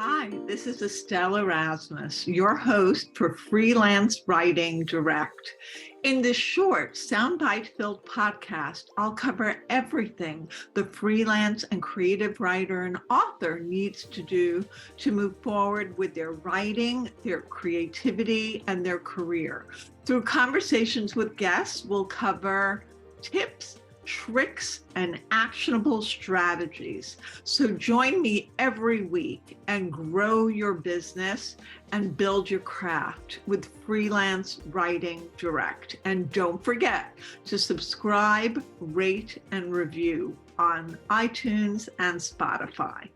Hi, this is Estelle Erasmus, your host for Freelance Writing Direct. In this short soundbite-filled podcast, I'll cover everything the freelance and creative writer and author needs to do to move forward with their writing, their creativity, and their career. Through conversations with guests, we'll cover tips, tricks, and actionable strategies. So join me every week and grow your business and build your craft with Freelance Writing Direct. And don't forget to subscribe, rate, and review on iTunes and Spotify.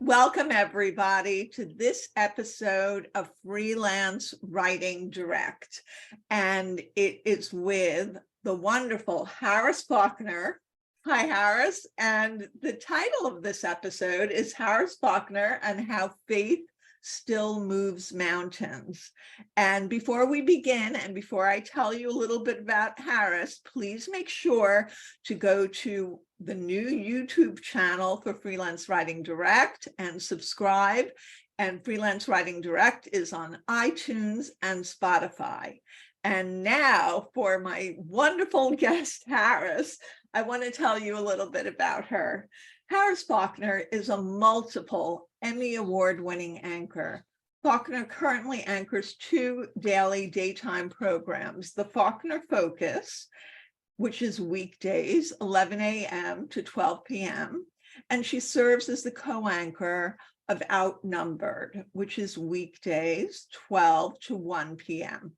Welcome, everybody, to this episode of Freelance Writing Direct. And it is with the wonderful Harris Faulkner. Hi, Harris. And the title of this episode is Harris Faulkner and How Faith Still Moves Mountains. And before we begin, and before I tell you a little bit about Harris, please make sure to go to the new YouTube channel for Freelance Writing Direct and subscribe. And Freelance Writing Direct is on iTunes and Spotify. And now for my wonderful guest, Harris, I want to tell you a little bit about her. Harris Faulkner is a multiple Emmy Award-winning anchor. Faulkner currently anchors two daily daytime programs, the Faulkner Focus, which is weekdays, 11 a.m. to 12 p.m., and she serves as the co-anchor of Outnumbered, which is weekdays, 12 to 1 p.m.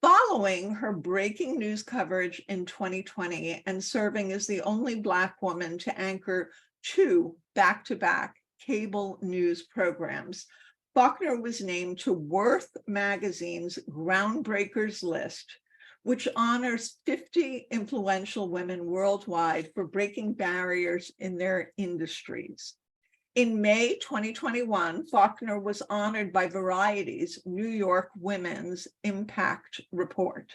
Following her breaking news coverage in 2020 and serving as the only Black woman to anchor two back-to-back cable news programs, Faulkner was named to Worth magazine's Groundbreakers list, which honors 50 influential women worldwide for breaking barriers in their industries. In May 2021, Faulkner was honored by Variety's New York Women's Impact Report.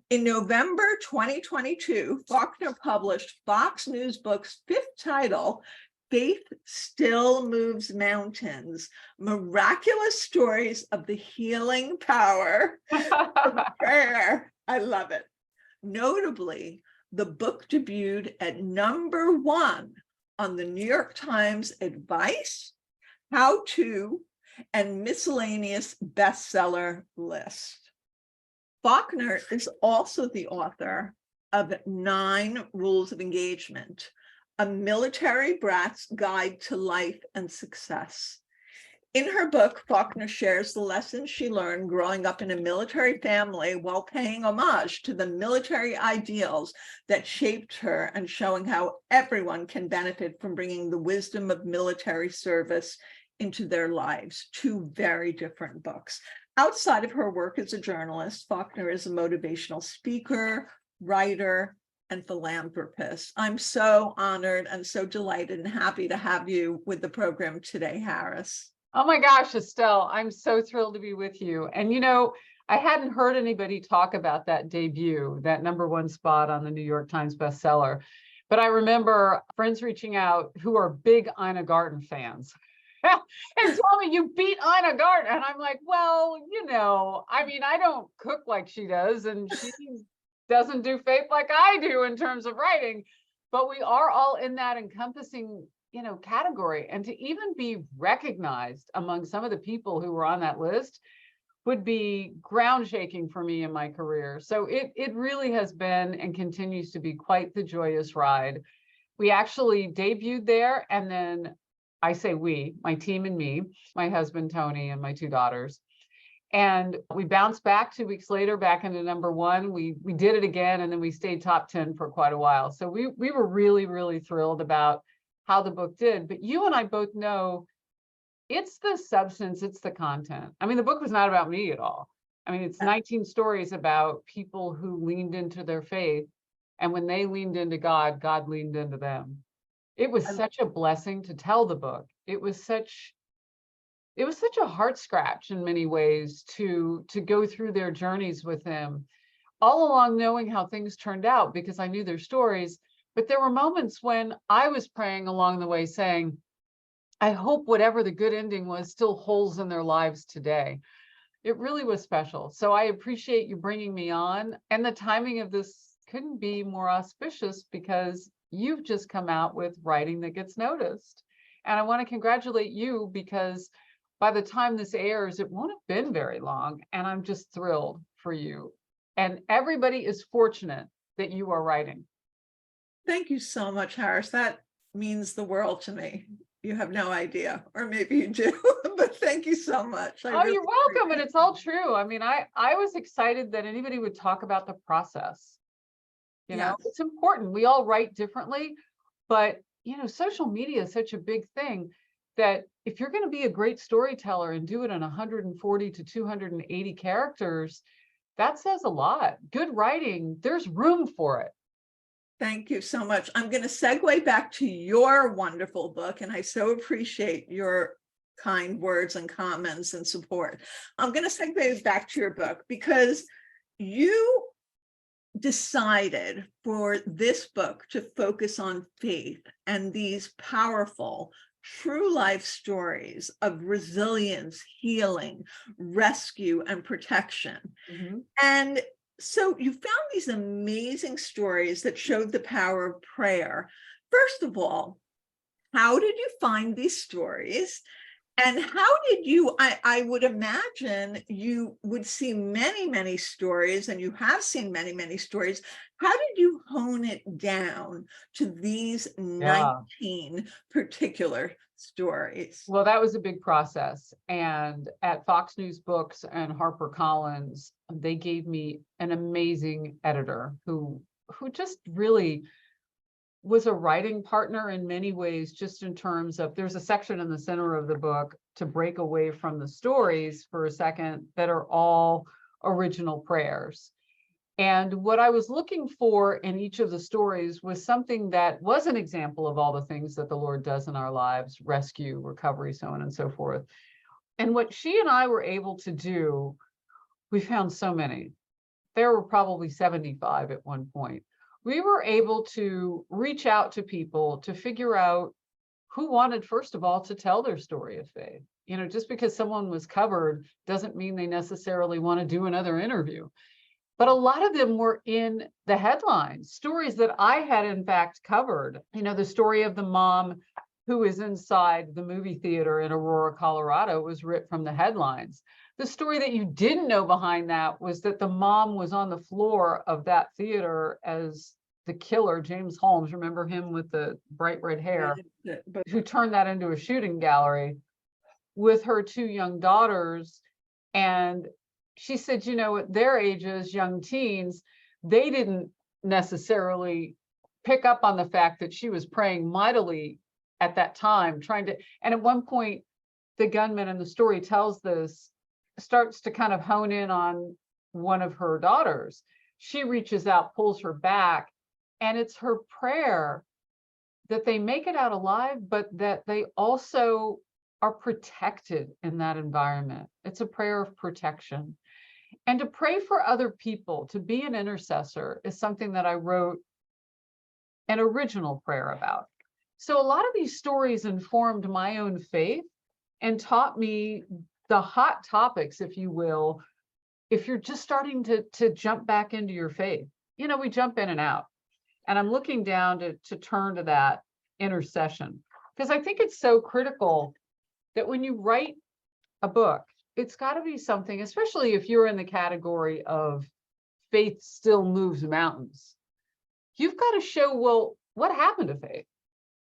In November 2022, Faulkner published Fox News Book's fifth title, Faith Still Moves Mountains, Miraculous Stories of the Healing Power of Prayer. I love it. Notably, the book debuted at #1 on the New York Times Advice, How To, and Miscellaneous bestseller list. Faulkner is also the author of 9 Rules of Engagement, a military brat's guide to life and success. In her book, Faulkner shares the lessons she learned growing up in a military family while paying homage to the military ideals that shaped her and showing how everyone can benefit from bringing the wisdom of military service into their lives. 2 very different books. Outside of her work as a journalist, Faulkner is a motivational speaker, writer, and philanthropist. I'm so honored and so delighted and happy to have you with the program today, Harris. Oh my gosh, Estelle, I'm so thrilled to be with you. And you know, I hadn't heard anybody talk about that debut, that #1 spot on the New York Times bestseller. But I remember friends reaching out who are big Ina Garten fans and told me, you beat Ina Garten. And I'm like, well, you know, I mean, I don't cook like she does, and she doesn't do faith like I do in terms of writing, but we are all in that encompassing, you know, category. And to even be recognized among some of the people who were on that list would be ground shaking for me in my career. So it really has been and continues to be quite the joyous ride. We actually debuted there, and then I say we, my team and me, my husband Tony and my 2 daughters. And we bounced back 2 weeks later, back into #1. We did it again, and then we stayed top 10 for quite a while. So we were really, really thrilled about how the book did. But you and I both know it's the substance, it's the content. I mean, the book was not about me at all. I mean, it's 19 stories about people who leaned into their faith. And when they leaned into God, God leaned into them. It was such a blessing to tell the book. It was such a heart scratch in many ways to go through their journeys with him, all along knowing how things turned out because I knew their stories. But there were moments when I was praying along the way saying, I hope whatever the good ending was still holds in their lives today. It really was special. So I appreciate you bringing me on. And the timing of this couldn't be more auspicious because you've just come out with writing that gets noticed. And I want to congratulate you because by the time this airs, it won't have been very long. And I'm just thrilled for you. And everybody is fortunate that you are writing. Thank you so much, Harris. That means the world to me. You have no idea, or maybe you do, but thank you so much. Oh, you're welcome. And it's all true. I mean, I was excited that anybody would talk about the process. You know, Yes. it's important. We all write differently, but social media is such a big thing that if you're going to be a great storyteller and do it in 140 to 280 characters, that says a lot. Good writing, there's room for it. Thank you so much. I'm going to segue back to your wonderful book, and I so appreciate your kind words and comments and support. I'm going to segue back to your book because you decided for this book to focus on faith and these powerful, true life stories of resilience, healing, rescue, and protection. Mhm. And so you found these amazing stories that showed the power of prayer. First of all, how did you find these stories? And how did you, I would imagine you would see many, many stories, and you have seen many, many stories. How did you hone it down to these Yeah. 19 particular stories? Well, that was a big process. And at Fox News Books and HarperCollins, they gave me an amazing editor who just really was a writing partner in many ways, just in terms of there's a section in the center of the book to break away from the stories for a second that are all original prayers. And what I was looking for in each of the stories was something that was an example of all the things that the Lord does in our lives, rescue, recovery, so on and so forth. And what she and I were able to do, we found so many. There were probably 75 at one point. We were able to reach out to people to figure out who wanted, first of all, to tell their story of faith. Just because someone was covered doesn't mean they necessarily want to do another interview. But a lot of them were in the headlines, stories that I had in fact covered. The story of the mom who is inside the movie theater in Aurora, Colorado was ripped from the headlines. The story that you didn't know behind that was that the mom was on the floor of that theater as the killer, James Holmes, remember him with the bright red hair, who turned that into a shooting gallery with her two young daughters. And she said, at their ages, young teens, they didn't necessarily pick up on the fact that she was praying mightily at that time, and at one point, the gunman in the story tells this, starts to kind of hone in on one of her daughters. She reaches out, pulls her back, and it's her prayer that they make it out alive, but that they also are protected in that environment. It's a prayer of protection. And to pray for other people, to be an intercessor, is something that I wrote an original prayer about. So a lot of these stories informed my own faith and taught me the hot topics, if you will, if you're just starting to jump back into your faith. We jump in and out. And I'm looking down to turn to that intercession, because I think it's so critical that when you write a book, it's got to be something, especially if you're in the category of faith still moves mountains. You've got to show, well, what happened to faith?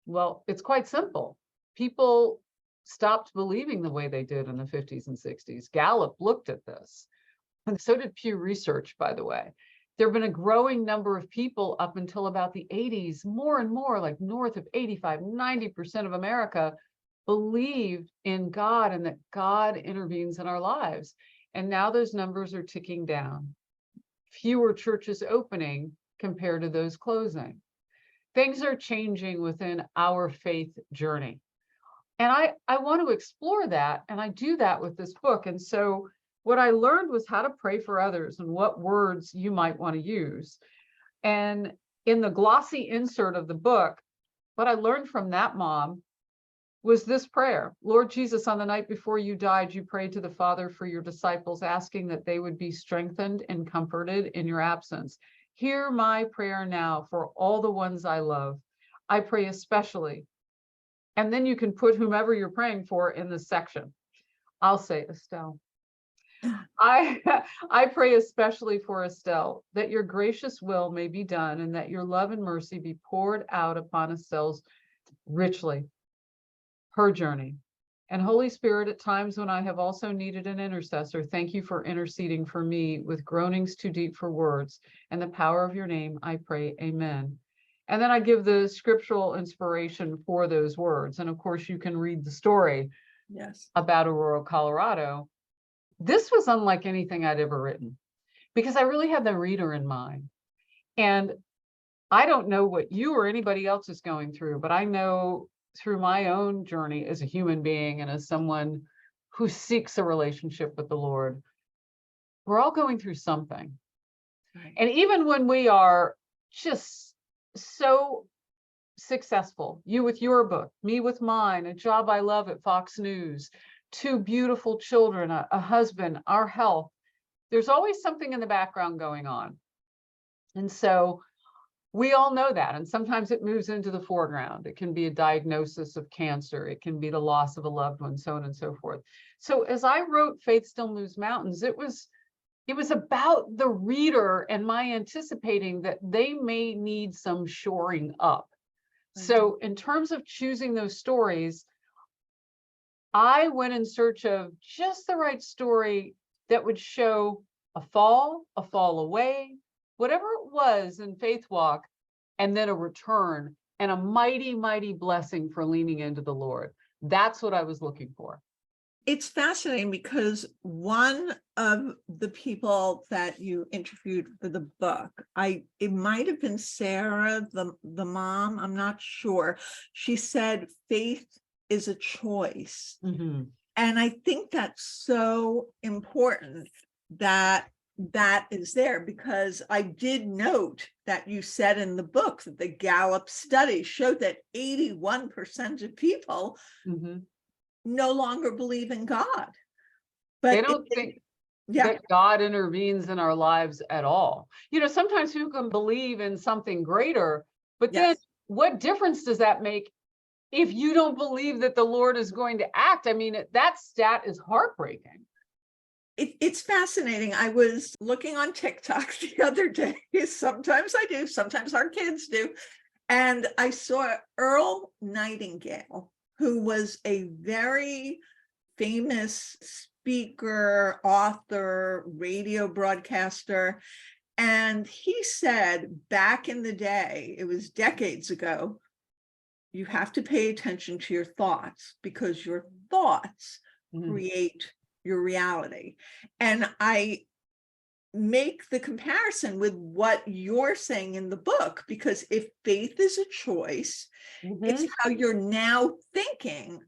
Well, it's quite simple. People stopped believing the way they did in the 50s and 60s. Gallup looked at this, and so did Pew Research, by the way. There have been a growing number of people up until about the 80s, more and more, like north of 85, 90% of America believed in God and that God intervenes in our lives. And now those numbers are ticking down. Fewer churches opening compared to those closing. Things are changing within our faith journey. And I want to explore that, and I do that with this book. And so what I learned was how to pray for others and what words you might want to use. And in the glossy insert of the book, what I learned from that mom was this prayer. Lord Jesus, on the night before you died, you prayed to the Father for your disciples, asking that they would be strengthened and comforted in your absence. Hear my prayer now for all the ones I love. I pray especially, and then you can put whomever you're praying for in this section. I'll say Estelle. I pray especially for Estelle, that your gracious will may be done and that your love and mercy be poured out upon Estelle's richly, her journey. And Holy Spirit, at times when I have also needed an intercessor, thank you for interceding for me with groanings too deep for words. And the power of your name, I pray, amen. And then I give the scriptural inspiration for those words. And of course, you can read the story about Aurora, Colorado. This was unlike anything I'd ever written because I really had the reader in mind. And I don't know what you or anybody else is going through, but I know through my own journey as a human being and as someone who seeks a relationship with the Lord, we're all going through something. Right. And even when we are just so successful, you with your book, me with mine, a job I love at Fox News, 2 beautiful children, a husband, our health, there's always something in the background going on. And so we all know that. And sometimes it moves into the foreground. It can be a diagnosis of cancer. It can be the loss of a loved one, so on and so forth. So as I wrote Faith Still Moves Mountains, it was about the reader and my anticipating that they may need some shoring up. Mm-hmm. So in terms of choosing those stories, I went in search of just the right story that would show a fall away, whatever it was in Faith Walk, and then a return and a mighty, mighty blessing for leaning into the Lord. That's what I was looking for. It's fascinating because one of the people that you interviewed for the book, it might have been Sarah, the mom, I'm not sure. She said faith is a choice. Mm-hmm. And I think that's so important that is there, because I did note that you said in the book that the Gallup study showed that 81% of people mm-hmm. no longer believe in God. But they don't think that God intervenes in our lives at all. You know, sometimes people can believe in something greater, but then what difference does that make if you don't believe that the Lord is going to act? I mean, that stat is heartbreaking. It's fascinating. I was looking on TikTok the other day. Sometimes I do, sometimes our kids do. And I saw Earl Nightingale, who was a very famous speaker, author, radio broadcaster. And he said back in the day, it was decades ago, you have to pay attention to your thoughts because your thoughts create your reality. And I make the comparison with what you're saying in the book, because if faith is a choice, it's how you're now thinking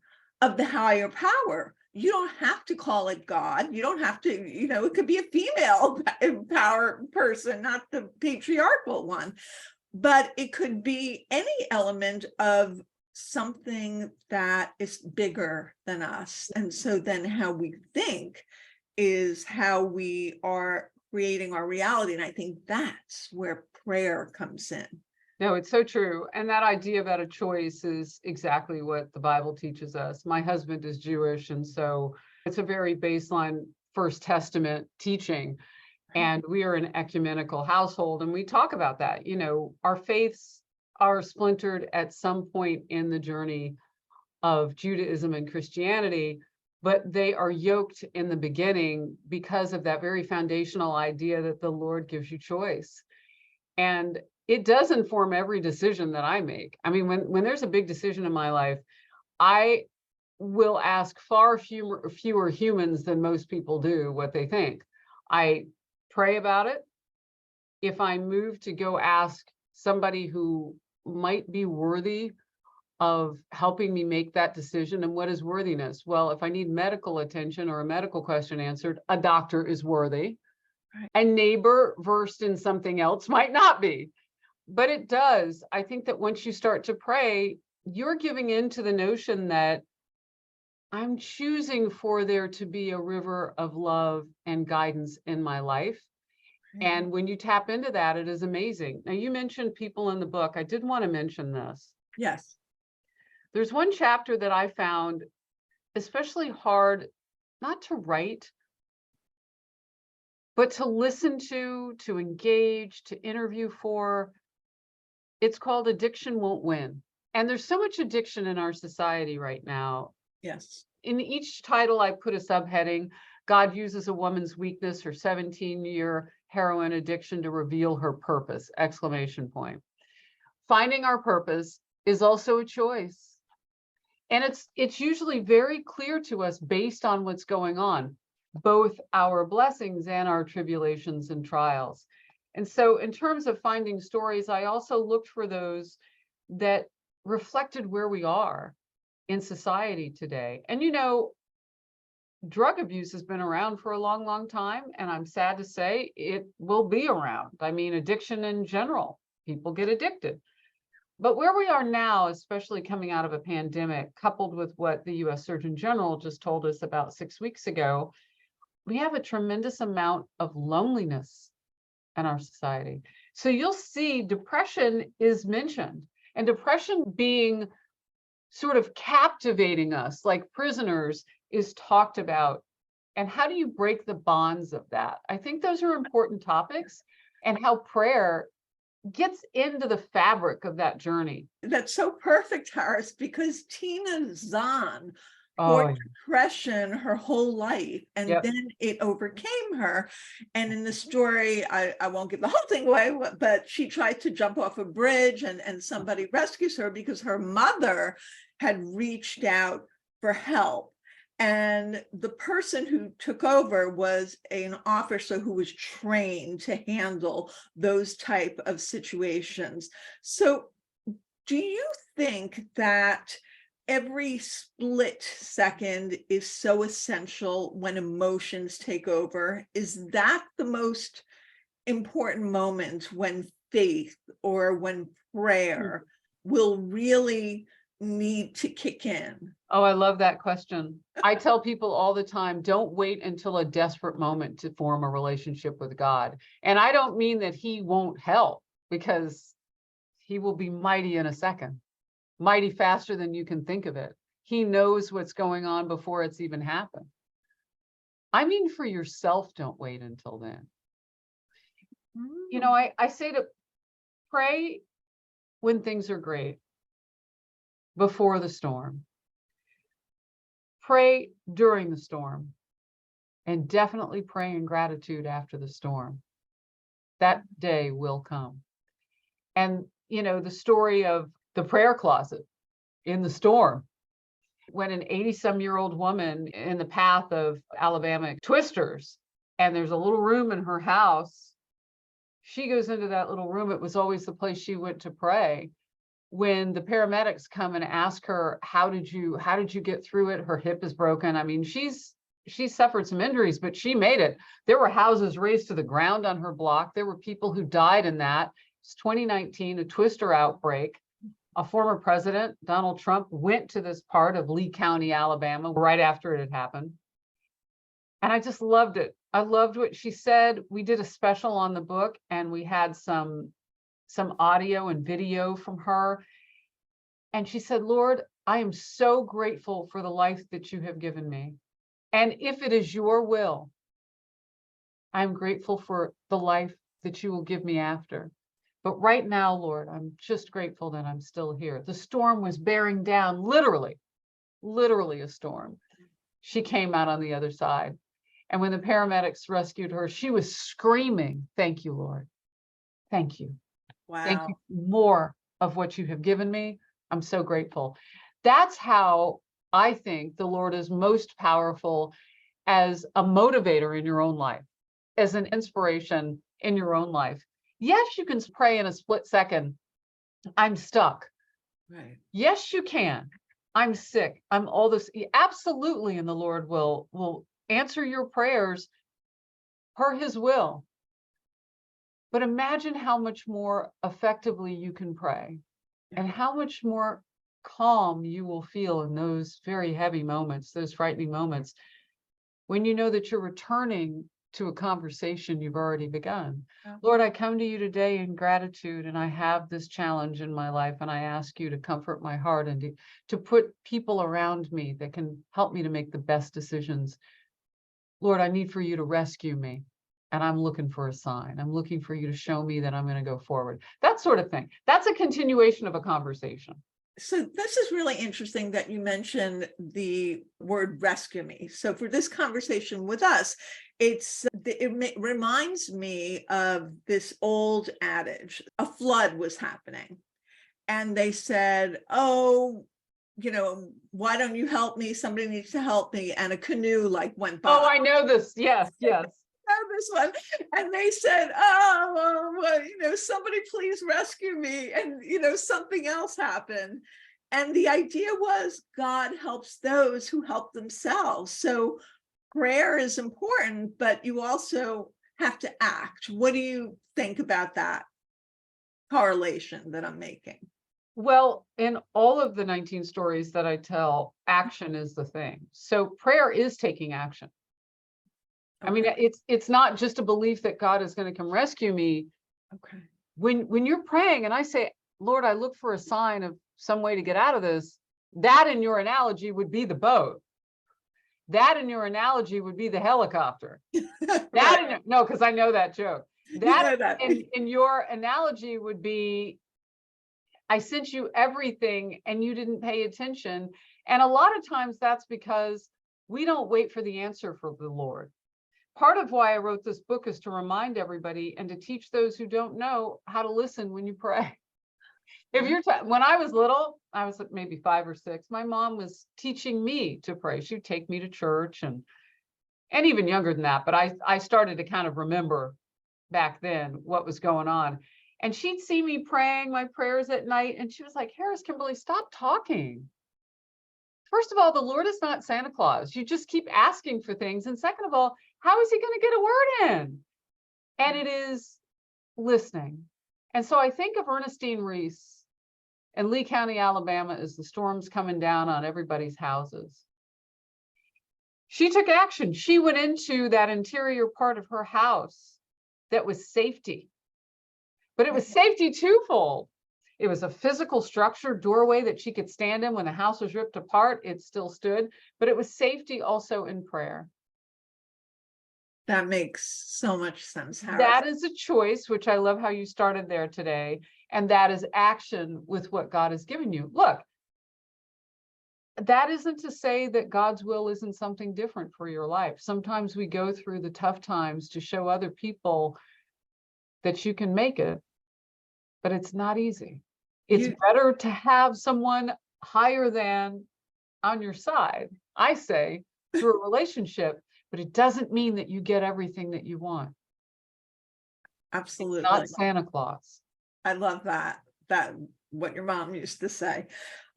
of the higher power. You don't have to call it God. You don't have to, it could be a female power person, not the patriarchal one, but it could be any element of something that is bigger than us. And so then how we think is how we are creating our reality. And I think that's where prayer comes in. No, it's so true. And that idea about a choice is exactly what the Bible teaches us. My husband is Jewish, and so it's a very baseline First Testament teaching. And we are an ecumenical household, and we talk about that. Our faiths are splintered at some point in the journey of Judaism and Christianity, but they are yoked in the beginning because of that very foundational idea that the Lord gives you choice. And it does inform every decision that I make. I mean, when there's a big decision in my life, I will ask far fewer humans than most people do what they think. I pray about it. If I move to go ask somebody who might be worthy of helping me make that decision, and what is worthiness? Well, if I need medical attention or a medical question answered, a doctor is worthy. Right. A neighbor versed in something else might not be, but it does. I think that once you start to pray, you're giving in to the notion that I'm choosing for there to be a river of love and guidance in my life. And when you tap into that, it is amazing. Now, you mentioned people in the book. I did want to mention this. Yes. There's one chapter that I found especially hard, not to write, but to listen to engage, to interview for. It's called Addiction Won't Win. And there's so much addiction in our society right now. Yes. In each title, I put a subheading. God uses a woman's weakness, her 17-year heroin addiction, to reveal her purpose, exclamation point. Finding our purpose is also a choice. And it's usually very clear to us based on what's going on, both our blessings and our tribulations and trials. And so in terms of finding stories, I also looked for those that reflected where we are in society today. And drug abuse has been around for a long, long time, and I'm sad to say it will be around. I mean, addiction in general, people get addicted. But where we are now, especially coming out of a pandemic, coupled with what the US Surgeon General just told us about 6 weeks ago, we have a tremendous amount of loneliness in our society. So you'll see depression is mentioned, and depression being sort of captivating us like prisoners is talked about. And how do you break the bonds of that? I think those are important topics, and how prayer gets into the fabric of that journey. That's so perfect, Harris, because Tina Zahn Oh, fought depression her whole life, and yep. then it overcame her. And in the story, I won't give the whole thing away, but she tried to jump off a bridge, and somebody rescues her because her mother had reached out for help. And the person who took over was an officer who was trained to handle those type of situations. So do you think that every split second is so essential when emotions take over? Is that the most important moment when faith or when prayer will really need to kick in? Oh, I love that question. I tell people all the time, don't wait until a desperate moment to form a relationship with God. And I don't mean that he won't help, because he will be mighty in a second, mighty faster than you can think of it. He knows what's going on before it's even happened. I mean, for yourself, don't wait until then. I say to pray when things are great, before the storm. Pray during the storm, and definitely pray in gratitude after the storm. That day will come. And, the story of the prayer closet in the storm, when an 80-some-year-old woman in the path of Alabama twisters, and there's a little room in her house, she goes into that little room. It was always the place she went to pray. When the paramedics come and ask her, how did you get through it? Her hip is broken. I mean, she suffered some injuries, but she made it. There were houses razed to the ground on her block. There were people who died in that. It's 2019, a twister outbreak. A former president, Donald Trump, went to this part of Lee County, Alabama, right after it had happened. And I just loved it. I loved what she said. We did a special on the book, and we had some audio and video from her. And she said, Lord, I am so grateful for the life that you have given me. And if it is your will, I'm grateful for the life that you will give me after. But right now, Lord, I'm just grateful that I'm still here. The storm was bearing down, literally a storm. She came out on the other side. And when the paramedics rescued her, she was screaming, thank you, Lord. Thank you. Wow. Thank you for more of what you have given me. I'm so grateful. That's how I think the Lord is most powerful as a motivator in your own life, as an inspiration in your own life. Yes, you can pray in a split second, I'm stuck. Right. Yes, you can. I'm sick. I'm all this. Absolutely. And the Lord will answer your prayers per his will. But imagine how much more effectively you can pray, and how much more calm you will feel in those very heavy moments, those frightening moments, when you know that you're returning to a conversation you've already begun. Yeah. Lord, I come to you today in gratitude, and I have this challenge in my life, and I ask you to comfort my heart and to put people around me that can help me to make the best decisions. Lord, I need for you to rescue me, and I'm looking for a sign. I'm looking for you to show me that I'm going to go forward. That sort of thing. That's a continuation of a conversation. So this is really interesting that you mentioned the word rescue me. So for this conversation with us, it reminds me of this old adage. A flood was happening, and they said, oh, why don't you help me? Somebody needs to help me. And a canoe went by. Oh, I know this. Yes, yes. This one, and they said, oh, well, somebody please rescue me. And something else happened, and the idea was God helps those who help themselves. So prayer is important, but you also have to act. What do you think about that correlation that I'm making? Well, in all of the 19 stories that I tell, action is the thing. So prayer is taking action. I mean, it's not just a belief that God is going to come rescue me. Okay. When you're praying and I say, Lord, I look for a sign of some way to get out of this, that in your analogy would be the boat. That in your analogy would be the helicopter. Right. No, because I know that joke. That. In your analogy would be, I sent you everything and you didn't pay attention. And a lot of times that's because we don't wait for the answer from the Lord. Part of why I wrote this book is to remind everybody and to teach those who don't know how to listen when you pray. If you're when I was little, I was maybe 5 or 6, my mom was teaching me to pray. She'd take me to church and even younger than that, but I started to kind of remember back then what was going on. And she'd see me praying my prayers at night, and she was like, Harris, Kimberly, stop talking. First of all, the Lord is not Santa Claus. You just keep asking for things. And second of all, how is he going to get a word in? And it is listening. And so I think of Ernestine Reese in Lee County, Alabama, as the storm's coming down on everybody's houses. She took action. She went into that interior part of her house that was safety. But it was safety twofold. It was a physical structure, doorway that she could stand in when the house was ripped apart. It still stood, but it was safety also in prayer. That makes so much sense, Harris. That is a choice, which I love how you started there today. And that is action with what God has given you. Look, that isn't to say that God's will isn't something different for your life. Sometimes we go through the tough times to show other people that you can make it, but it's not easy. It's better to have someone higher than on your side, I say, through a relationship, but it doesn't mean that you get everything that you want. Absolutely. It's not Santa Claus. I love that what your mom used to say.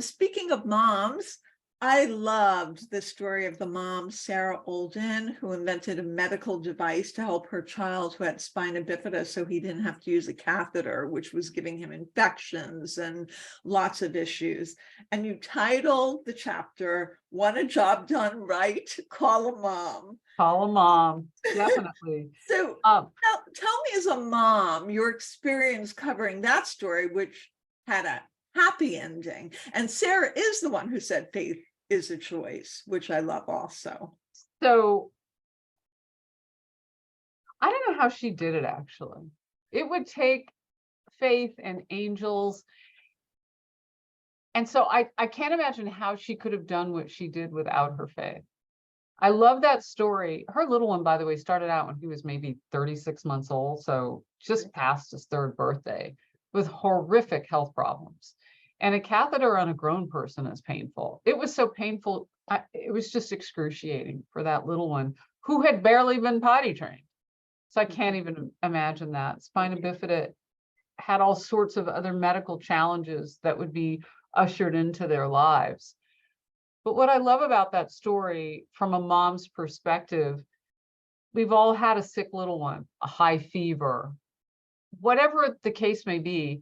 Speaking of moms, I loved the story of the mom, Sarah Olden, who invented a medical device to help her child who had spina bifida so he didn't have to use a catheter, which was giving him infections and lots of issues. And you titled the chapter, Want a Job Done Right? Call a Mom. Call a mom, definitely. So tell me, as a mom, your experience covering that story, which had a happy ending. And Sarah is the one who said faith is a choice, which I love also. So I don't know how she did it, actually. It would take faith and angels. And so I can't imagine how she could have done what she did without her faith. I love that story. Her little one, by the way, started out when he was maybe 36 months old, so just past his 3rd birthday, with horrific health problems. And a catheter on a grown person is painful. It was so painful. It was just excruciating for that little one who had barely been potty trained. So I can't even imagine that. Spina bifida had all sorts of other medical challenges that would be ushered into their lives. But what I love about that story from a mom's perspective, we've all had a sick little one, a high fever, whatever the case may be.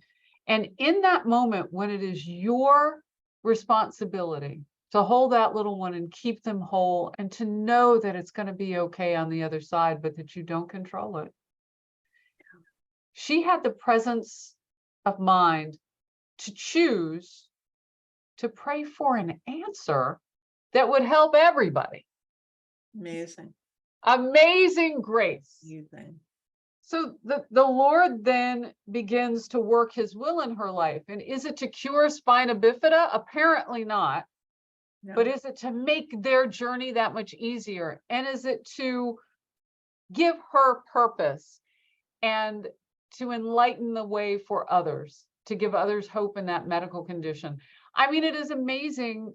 And in that moment, when it is your responsibility to hold that little one and keep them whole, and to know that it's going to be okay on the other side, but that you don't control it. She had the presence of mind to choose to pray for an answer that would help everybody. Amazing. Amazing grace. Amazing. So the Lord then begins to work his will in her life. And is it to cure spina bifida? Apparently not. No. But is it to make their journey that much easier? And is it to give her purpose and to enlighten the way for others, to give others hope in that medical condition? I mean, it is amazing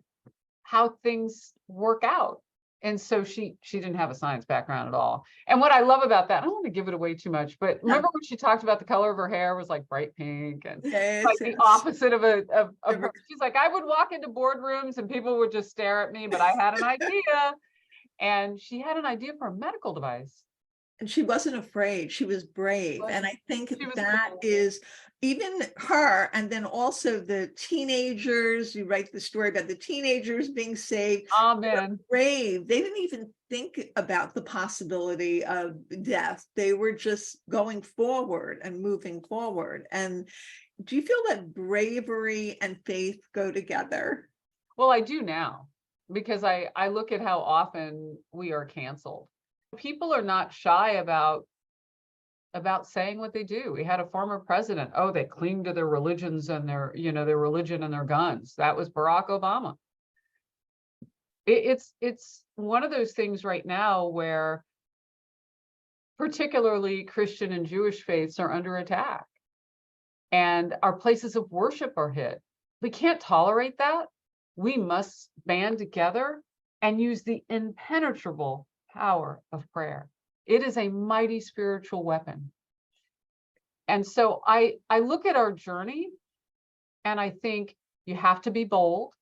how things work out. And so she didn't have a science background at all. And what I love about that, I don't want to give it away too much, but remember when she talked about the color of her hair was like bright pink and Yes, like yes. the opposite of her. She's like, I would walk into boardrooms and people would just stare at me, but I had an idea. And she had an idea for a medical device. And she wasn't afraid. She was brave. And I think She was that brave. is even her. And then also the teenagers, you write the story about the teenagers being saved. Amen. Brave. They didn't even think about the possibility of death. They were just going forward and moving forward. And do you feel that bravery and faith go together? Well, I do now, because I look at how often we are canceled. People are not shy about saying what they do. We had a former president, oh, they cling to their religions and their religion and their guns. That was Barack Obama. It's one of those things right now where particularly Christian and Jewish faiths are under attack, and our places of worship are hit. We can't tolerate that. We must band together and use the impenetrable power of prayer. It is a mighty spiritual weapon. And so I look at our journey and I think you have to be bold.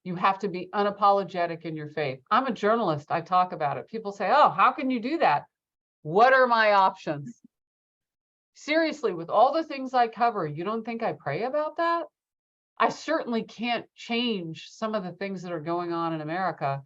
You have to be unapologetic in your faith. I'm a journalist. I talk about it. People say, oh, how can you do that? What are my options? Seriously, with all the things I cover, you don't think I pray about that? I certainly can't change some of the things that are going on in America,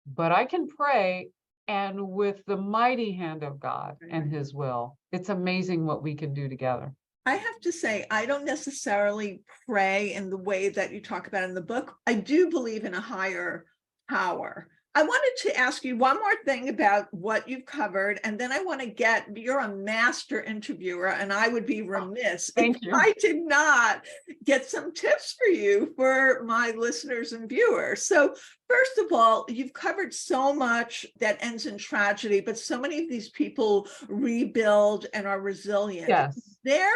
but I can pray, and with the mighty hand of God and his will, it's amazing what we can do together. I have to say, I don't necessarily pray in the way that you talk about in the book. I do believe in a higher power. I wanted to ask you one more thing about what you've covered, and then I want to you're a master interviewer, and I would be remiss if I did not get some tips for you for my listeners and viewers. So first of all, you've covered so much that ends in tragedy, but so many of these people rebuild and are resilient. Yes. They're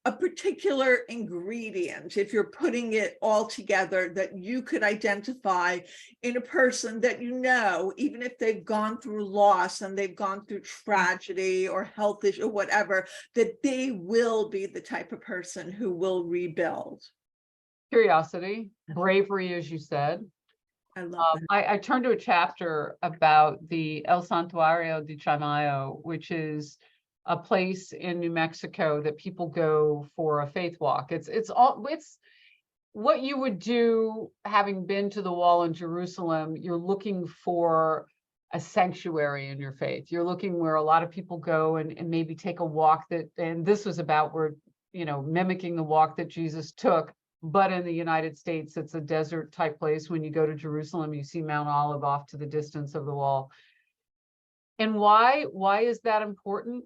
a particular ingredient, if you're putting it all together, that you could identify in a person that you know, even if they've gone through loss and they've gone through tragedy or health issue or whatever, that they will be the type of person who will rebuild? Curiosity, bravery, as you said. I love that. I turned to a chapter about the El Santuario de Chamayo, which is a place in New Mexico that people go for a faith walk. It's what you would do having been to the wall in Jerusalem. You're looking for a sanctuary in your faith. You're looking where a lot of people go and maybe take a walk and this was about mimicking the walk that Jesus took. But in the United States, it's a desert type place. When you go to Jerusalem, you see Mount Olive off to the distance of the wall. And why is that important?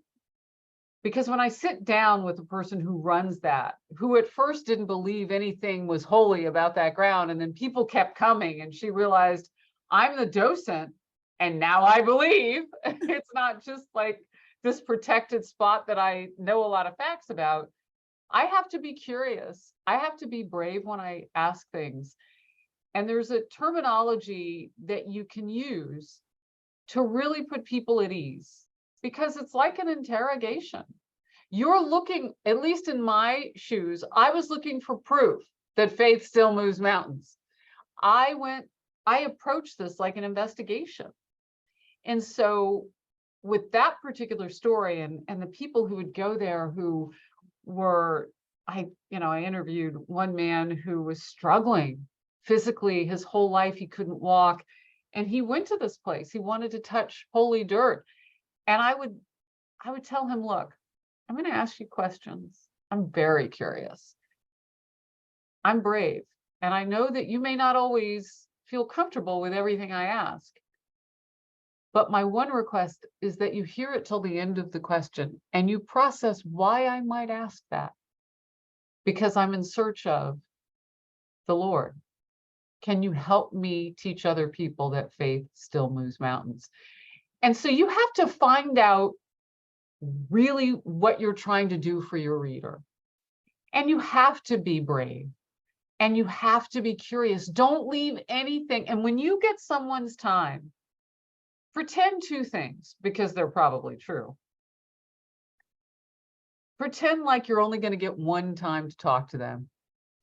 Because when I sit down with a person who runs that, who at first didn't believe anything was holy about that ground, and then people kept coming, and she realized, I'm the docent, and now I believe. It's not just like this protected spot that I know a lot of facts about. I have to be curious. I have to be brave when I ask things. And there's a terminology that you can use to really put people at ease, because it's like an interrogation. You're looking, at least in my shoes, I was looking for proof that faith still moves mountains. I approached this like an investigation. And so with that particular story and the people who would go there who were I interviewed one man who was struggling physically his whole life. He couldn't walk. And he went to this place. He wanted to touch holy dirt. And I would tell him, look, I'm going to ask you questions. I'm very curious. I'm brave. And I know that you may not always feel comfortable with everything I ask. But my one request is that you hear it till the end of the question and you process why I might ask that. Because I'm in search of the Lord. Can you help me teach other people that faith still moves mountains? And so you have to find out really what you're trying to do for your reader. And you have to be brave. And you have to be curious. Don't leave anything. And when you get someone's time, pretend two things, because they're probably true. Pretend like you're only going to get one time to talk to them,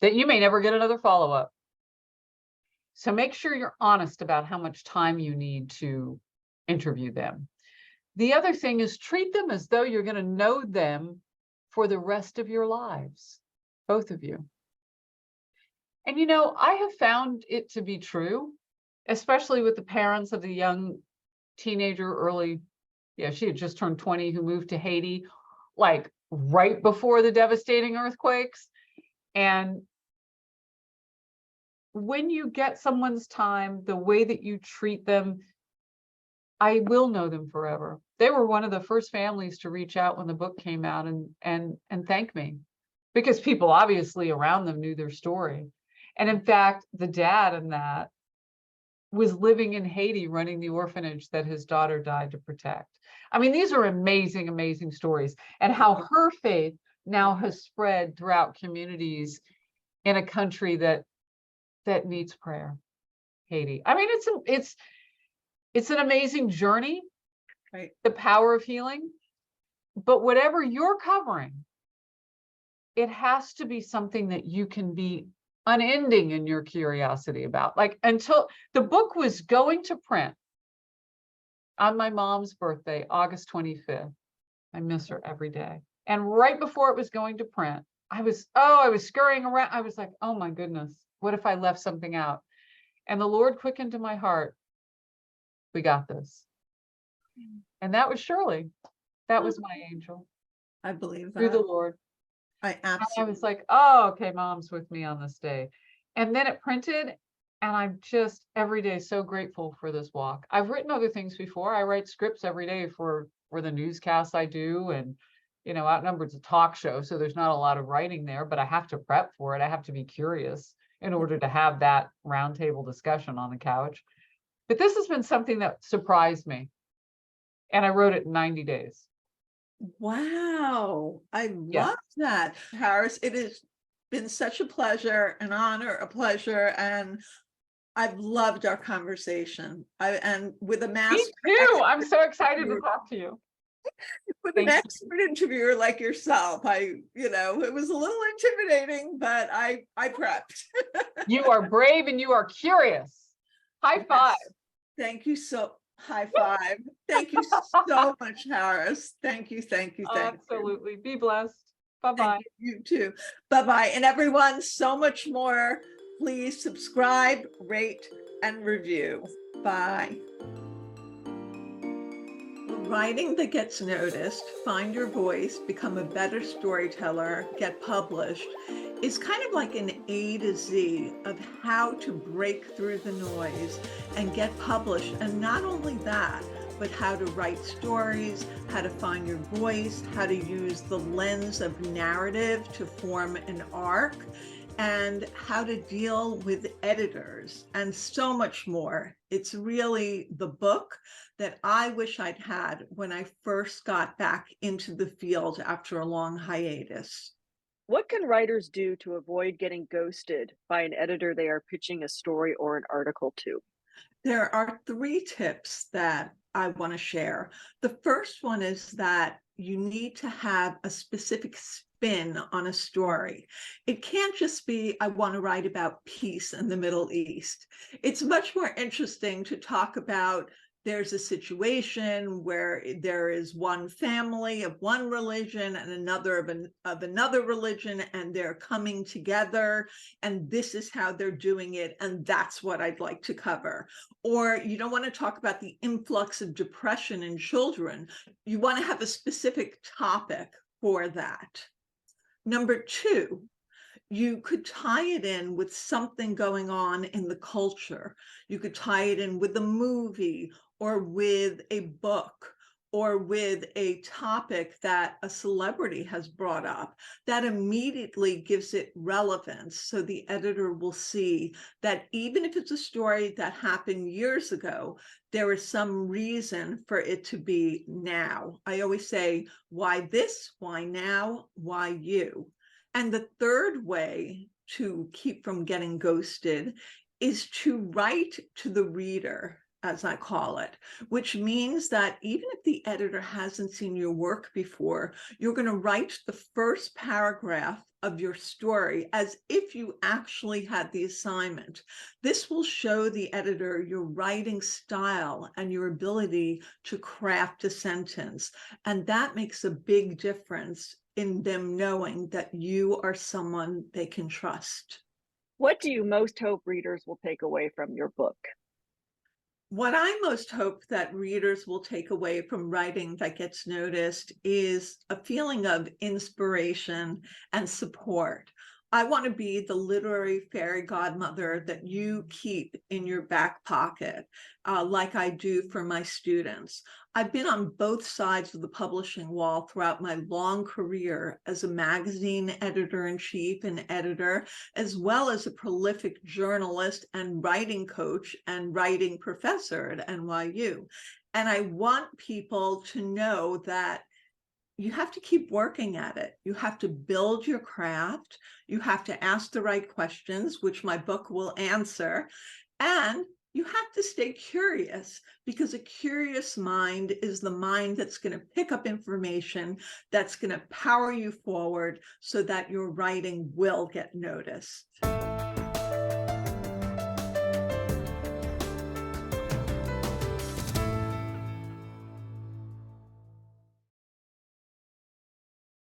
that you may never get another follow-up. So make sure you're honest about how much time you need to interview them. The other thing is treat them as though you're going to know them for the rest of your lives, both of you. And I have found it to be true, especially with the parents of the young teenager, she had just turned 20, who moved to Haiti, like right before the devastating earthquakes. And when you get someone's time, the way that you treat them, I will know them forever. They were one of the first families to reach out when the book came out and thank me, because people obviously around them knew their story. And in fact, the dad in that was living in Haiti running the orphanage that his daughter died to protect. I mean, these are amazing, amazing stories, and how her faith now has spread throughout communities in a country that needs prayer, Haiti. I mean, it's an amazing journey, Right. The power of healing. But whatever you're covering, it has to be something that you can be unending in your curiosity about. Like, until the book was going to print on my mom's birthday, August 25th. I miss her every day. And right before it was going to print, I was scurrying around. I was like, oh my goodness, what if I left something out? And the Lord quickened to my heart, we got this. And that was Shirley. That was my angel. I believe Through the that. Lord. I I absolutely. was like, oh, okay, Mom's with me on this day. And then it printed, and I'm just every day so grateful for this walk. I've written other things before. I write scripts every day for the newscasts I do, and Outnumbered's a talk show, so there's not a lot of writing there, but I have to prep for it. I have to be curious in order to have that roundtable discussion on the couch. But this has been something that surprised me. And I wrote it in 90 days. Wow, I Yeah. love that. Harris, it has been such a pleasure, an honor, a pleasure, and I've loved our conversation. And with a Me master too. I'm so excited to talk to you. with an Thank you. expert interviewer like yourself, it was a little intimidating, but I prepped. You are brave and you are curious. High five. Yes. Thank you so. High five. Thank you so much, Harris. Thank you, thank you, thank you. Absolutely. Be blessed. Bye-bye. Thank you, you too. Bye-bye. And everyone, so much more. Please subscribe, rate, and review. Bye. Writing that gets noticed, find your voice, become a better storyteller, get published, is kind of like an A to Z of how to break through the noise and get published. And not only that, but how to write stories, how to find your voice, how to use the lens of narrative to form an arc, and how to deal with editors, and so much more. It's really the book that I wish I'd had when I first got back into the field after a long hiatus. What can writers do to avoid getting ghosted by an editor they are pitching a story or an article to? There are 3 tips that I want to share. The first one is that you need to have a specific spin on a story. It can't just be, I want to write about peace in the Middle East. It's much more interesting to talk about there's a situation where there is one family of one religion and another of another religion, and they're coming together, and this is how they're doing it, and that's what I'd like to cover. Or you don't want to talk about the influx of depression in children. You want to have a specific topic for that. Number two, you could tie it in with something going on in the culture. You could tie it in with a movie or with a book or with a topic that a celebrity has brought up. That immediately gives it relevance. So the editor will see that even if it's a story that happened years ago, there is some reason for it to be now. I always say, why this? Why now? Why you? And the third way to keep from getting ghosted is to write to the reader, as I call it, which means that even if the editor hasn't seen your work before, you're going to write the first paragraph of your story as if you actually had the assignment. This will show the editor your writing style and your ability to craft a sentence. And that makes a big difference in them knowing that you are someone they can trust. What do you most hope readers will take away from your book? What I most hope that readers will take away from writing that gets noticed is a feeling of inspiration and support. I want to be the literary fairy godmother that you keep in your back pocket, like I do for my students. I've been on both sides of the publishing wall throughout my long career as a magazine editor-in-chief and editor, as well as a prolific journalist and writing coach and writing professor at NYU. And I want people to know that you have to keep working at it. You have to build your craft. You have to ask the right questions, which my book will answer. And you have to stay curious, because a curious mind is the mind that's going to pick up information that's going to power you forward so that your writing will get noticed.